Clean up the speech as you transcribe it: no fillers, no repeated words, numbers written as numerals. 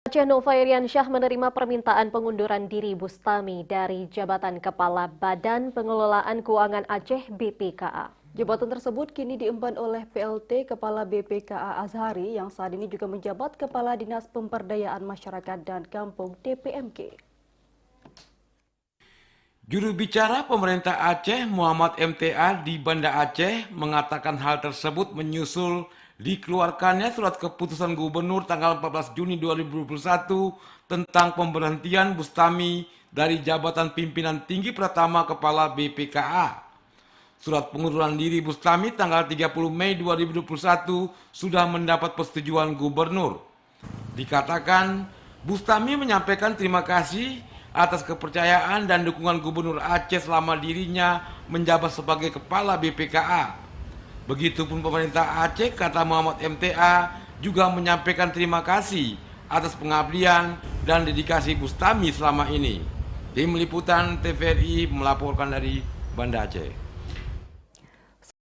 Aceh Nova Iriansyah menerima permintaan pengunduran diri Bustami dari jabatan Kepala Badan Pengelolaan Keuangan Aceh (BPKA). Jabatan tersebut kini diemban oleh PLT Kepala BPKA Azhari yang saat ini juga menjabat Kepala Dinas Pemberdayaan Masyarakat dan Kampung (DPMK). Juru bicara pemerintah Aceh Muhammad MTA di Banda Aceh mengatakan hal tersebut menyusul dikeluarkannya surat keputusan Gubernur tanggal 14 Juni 2021 tentang pemberhentian Bustami dari jabatan pimpinan tinggi pertama Kepala BPKA. Surat pengunduran diri Bustami tanggal 30 Mei 2021 sudah mendapat persetujuan Gubernur. Dikatakan, Bustami menyampaikan terima kasih atas kepercayaan dan dukungan Gubernur Aceh selama dirinya menjabat sebagai Kepala BPKA. Begitupun pemerintah Aceh, kata Muhammad MTA, juga menyampaikan terima kasih atas pengabdian dan dedikasi Bustami selama ini. Tim Liputan TVRI melaporkan dari Banda Aceh.